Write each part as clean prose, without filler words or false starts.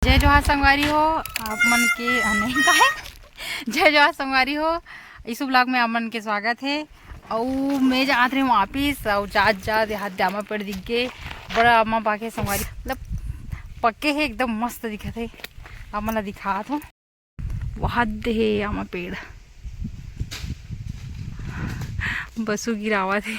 जय जोहार संगवारी हो आप मन के नहीं का है जय जोहार संगवारी हो इस ब्लॉग में आप मन के स्वागत है। और मैं जात रही हूँ वापिस और जात हाथ जामा पेड़ दिख गए बड़ा अम्मा पाके संगवारी मतलब पक्के है एकदम मस्त दिखत है। आप मन दिखात हूँ वहाँ है आमा पेड़ बसु गिरावत है।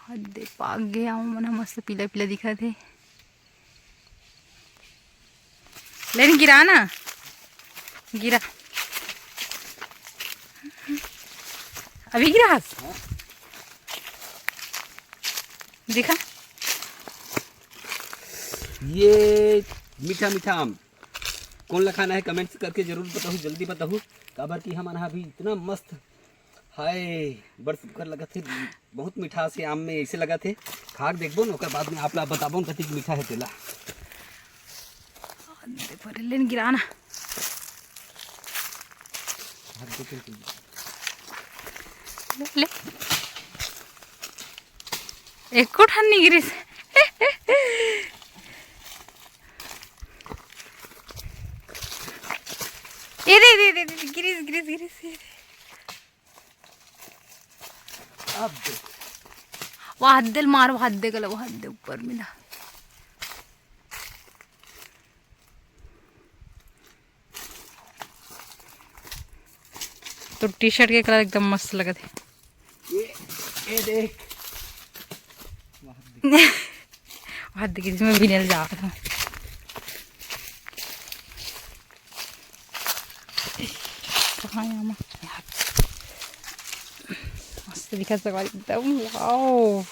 हद पाक गया हूँ मना मस्त पीला पीला दिखा थे लेकिन गिरा ना गिरा अभी गिरा देखा ये मीठा मीठा आम कौन ला खाना है कमेंट्स करके जरूर बताओ जल्दी बताओ काबर की हमारा अभी इतना मस्त हाय बड़ सुकर लगा थे बहुत मीठा से आम में ऐसे लगा थे खाक देखबो न ओकर बाद में आप ला बताबो कति मीठा है तेला पर लेन गिराना ले एक को ठान नहीं गिरिस ये दे गिरिस गिरिस गिरिस अब वह हद्दे मार वह हद्दे गला वह हद्दे ऊपर मिला तो टी शर्ट के कलर एकदम मस्त लगा थे ये देख वह हद्दे की जिसमें विनल जा रहा था कहाँ है आमा मस्त दिखा संगवारी एकदम वाओ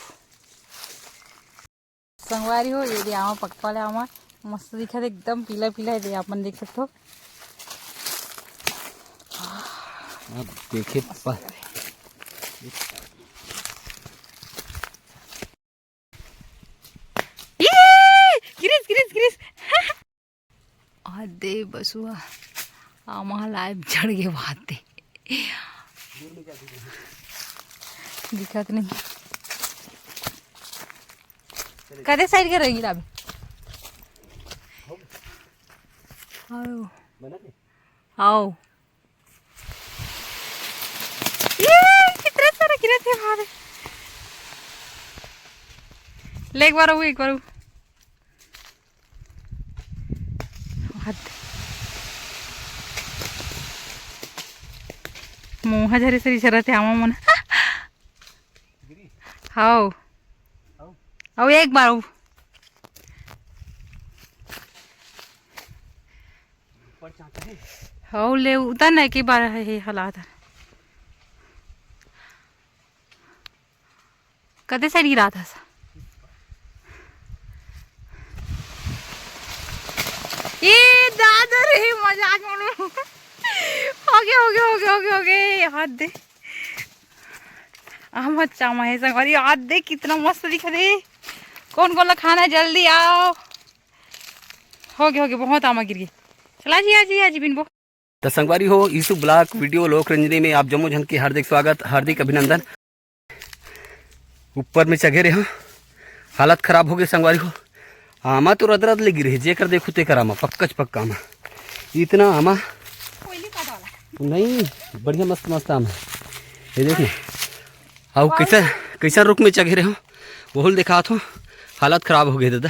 संगवारी हो ये आमा पक्का वाले आमा मस्त दिखा एकदम पीला पीला है आप मन देख सकते हो। अब देखे गिरिस गिरिस गिरिस आदे बसुआ आमा लाइव चढ़ गए बात दिखत नहीं कदे साइड के रहेगी अभी आओ कितने सारे गिरे थे बाहर ले एक बार मुँह झरे सरी झरत है आमा मन हाओ आओ एक बार हाओ ले उतर ना एक बार है हालात कदे साइड गिरा था ये दादा रे मजाक मानो हो गए हाथ दे अहमद चामा है संगवारी हाथ दे कितना मस्त दिखा दे कौन ला खाना है जल्दी आओ हो गए बहुत आमा गिर गए चला जी आज बिनबो तो संगवारी हो ईसु ब्लॉग वीडियो लोक रंजनी में आप जम्मू जन के हार्दिक स्वागत हार्दिक अभिनंदन। ऊपर में चढ़े रहे हो हालत खराब हो गई संगवारी हो आमा तो रदरद ले गिरे जेकर देखो तेकर आमा पक्का आमा इतना आमा नहीं बढ़िया मस्त मस्त आम है ये देख ना आओ कैसा रुख में चढ़े रहे हो वो देखा तो हालत खराब हो गई दादा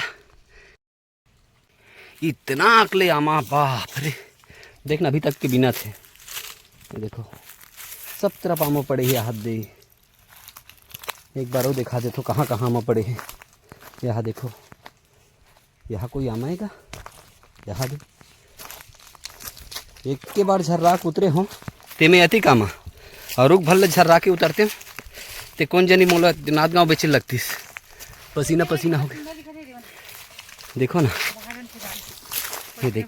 इतना अकले आमा बाप रे देखना अभी तक के बिना थे ये देखो सब तरफ आमा पड़े हैं हाथ दे एक बार वो दिखा दे तो कहाँ आमा पड़े हैं यहाँ देखो यहाँ कोई आमा है क्या यहाँ दे एक के बार झर्राक उतरे हो ते में अति कामा और रुक भल झर्रा के उतरते हो ते कौन जनी मोला नाथ गाँव बेचे लगतीस पसीना हो गया देखो ना ये देख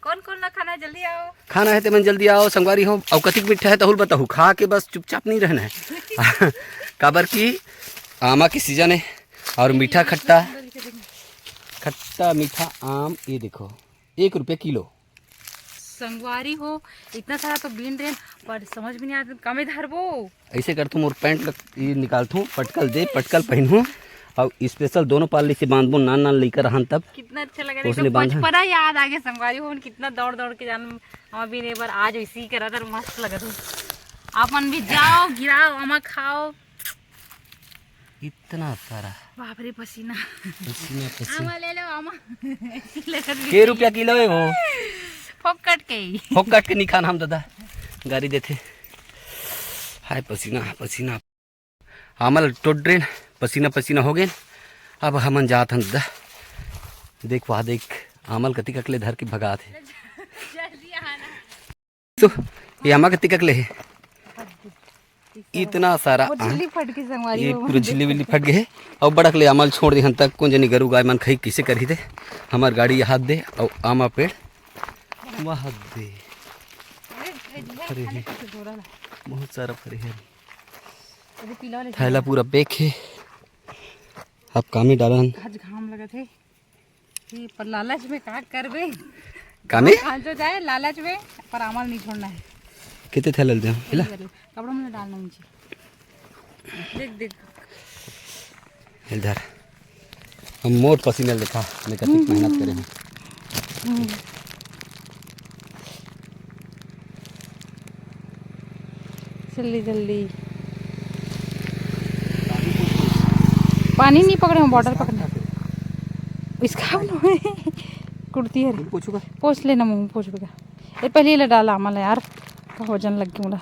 कौन ना खाना है जल्दी आओ खाना है तो मन जल्दी आओ संगवारी हो और कतिक मीठा है तहुल बताओ खा के बस चुपचाप नहीं रहना है काबर की आमा की सीजन है और मीठा खट्टा खट्टा मीठा आम, ये देखो 1 रुपये किलो। संगवारी हो इतना सारा तो बीन रहे पर समझ में नहीं आता कमे धरबो। ऐसे कर तुम और पैंट ये निकालतू, पटकल दे, पटकल पहनू और स्पेशल दोनों पाली से बांधबो, नान नान लेकर रहन तब कितना अच्छा लगा उसने रहा बांधा। बचपना याद आ गया संगवारी हो कितना दौड़ दौड़ के जान हम भी एक बार आज वैसे ही करा था मस्त लगा था। अपन भी जाओ गिराओ अमा खाओ। इतना सारा बाप रे पसीना पसीना पसीना। आमा ले लो आमा के रुपया किलो है वो? फोकट के ही फोकट के नहीं खाना हम दादा गाड़ी देते। हाय पसीना पसीना हमल टोड्रेन पसीना पसीना हो गए। अब हमन जात हन दादा। देख वहाँ देख आमल कति ककले धर के भगा थे। जल्दी आना। तो ये आमा कति ककले है इतना सारा वो झिल्ली फट गई संगवारी ये हो। पूरा झिल्ली विल्ली फट गए और बड़क ले आमल छोड़ दी हन तक कौन जनी गरु गाय मन खाई किसे करी दे। हमार गाड़ी हाथ दे और आमा पेड़ वहाँ दे। अरे हे, बहुत सारा फरे है। थैला पूरा बेक है। अब कामी डालन आज घाम लगा थे ये पर लालच में का करबे। कामे आज तो जाए लालच में पर अमल नहीं छोड़ना है। कितने थैला दे हिला कपड़ों में डालना नीचे। देख देख इधर हम मोट पसीने देखा मैं कितनी मेहनत करे हैं। जल्दी जल्दी पानी नहीं पकड़े हम बॉटल पकड़ना इसका कुर्ती है पूछूगा पोछ लेना मुँह पोछ बेगा ये पहले ही डाला अमल यार वजन लग गया मुड़ा।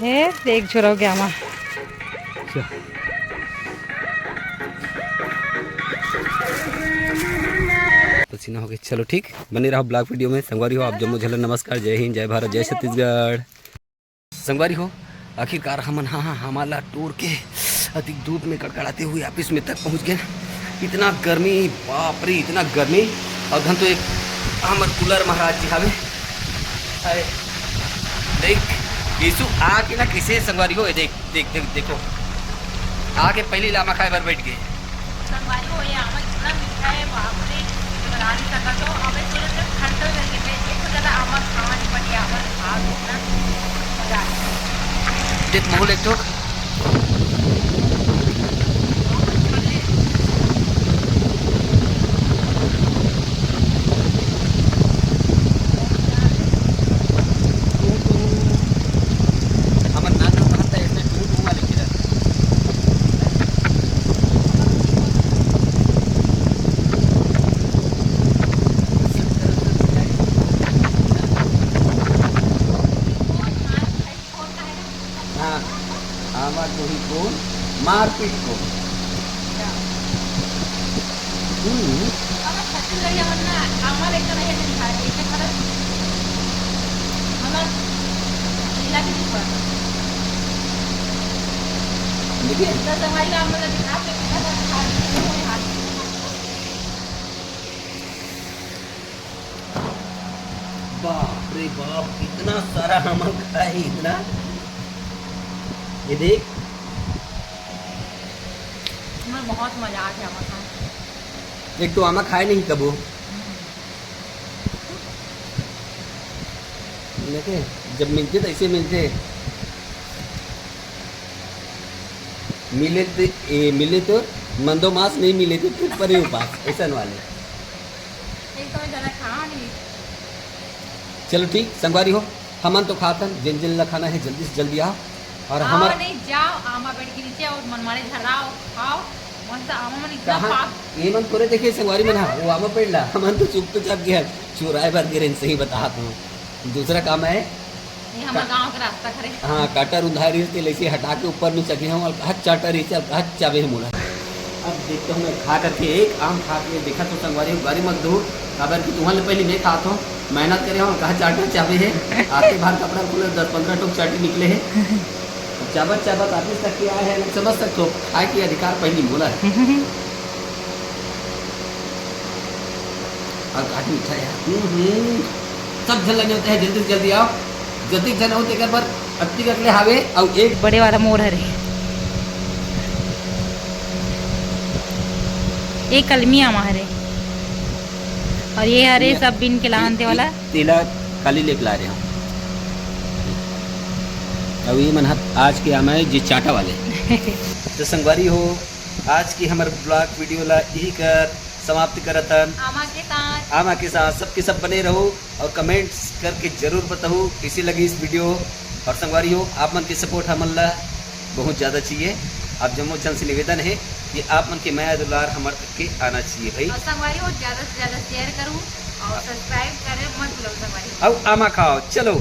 हे देख छोरा गया मा पसीना हो गया। चलो ठीक बने रहो ब्लॉग वीडियो में। संगवारी हो आप जम्मू झलर नमस्कार, जय हिंद, जय भारत, जय छत्तीसगढ़। संगवारी हो आखिरकार हमन हाँ हमारा टूर के अधिक धूप में कड़कड़ाते हुए ऑफिस में तक पहुंच गए। इतना गर्मी बाप रे इतना गर्मी और घन तो एक हमर कूलर महाराज जी हवे देख यीशु आके ना किसे संगवारी हो देख देख देख देखो आके पहली लामा खाए भर बैठ गए। संगवारी हो ये अमल इतना मीठा है बाप रे बता नहीं सका तो अबे थोड़ा सा ठंडा करके भेजिए तो ज़्यादा अमल खावा नहीं पड़ी अमल खा ना मजा देख मोहल एक तो मारपीट को बाप रे बाप इतना सारा हम खाए इतना ये देख बहुत मजा आ गया मसा। एक तो आमा खाए नहीं कबो देखे जब मिलते तो ऐसे मिलते मिले तो मंदो मास नहीं मिले तो फिर परे उपास ऐसा वाले एक तो ज़्यादा खा नहीं। चलो ठीक संगवारी हो हमन तो खातन जिन जिन ला खाना है जल्दी से जल्दी आओ और हमारा नहीं जाओ आमा पेड़ के नीचे और मनमाने झड़ाओ खाओ मस्त आमा मन इतना कहाँ पाक ये मन थोड़े देखे संगवारी में ना वो आमा पेड़ ला हमन तो चुप चाप गया चुराए भर गिरे सही बता हूँ। दूसरा काम है ये हमारे गांव का रास्ता खरे हाँ काटर उधारी से लेके हटा के ऊपर में चके हम हथ चाटर हथ चाबे है मोला। अब देखता हूँ मैं खा करके एक आम खा के देखा तो संगवारी गाड़ी मत दो अगर कि तुम्हारे पहले मैं खाता हूँ मेहनत करे हूँ कहा चाटा चाबे है आते बाहर कपड़ा खुले 10-15 टोक चाटी निकले है चाबत चाबत ऑफिस तक के आए हैं लोग समझ सकते हो खाए के अधिकार पहली बोला है। और काट मीठा यार सब जन लगे होते हैं जल्दी से जल्दी आओ जल्दी जन होते कर पर अत्ती कर ले हावे और एक बड़े वाला मोर हरे एक कलमी आमा हरे और ये हरे सब बिन के लानते वाला तेला काली लेके ला रहे हो अब ये मन आज के आमा है जी चाटा वाले तो संगवारी हो आज की हमारे ब्लॉग वीडियो ला यही कर समाप्त करतन आमा के साथ सबके सब बने रहो और कमेंट्स करके जरूर बताओ कैसी लगी इस वीडियो और संगवारी हो आप मन के सपोर्ट हमन ला बहुत ज़्यादा चाहिए आप जम्मू जन से निवेदन है कि आप मन के माया दुलार हमारे तक के आना चाहिए भाई और संगवारी हो ज़्यादा से ज़्यादा शेयर करूँ और सब्सक्राइब करें मत भूलो संगवारी अब आमा खाओ चलो।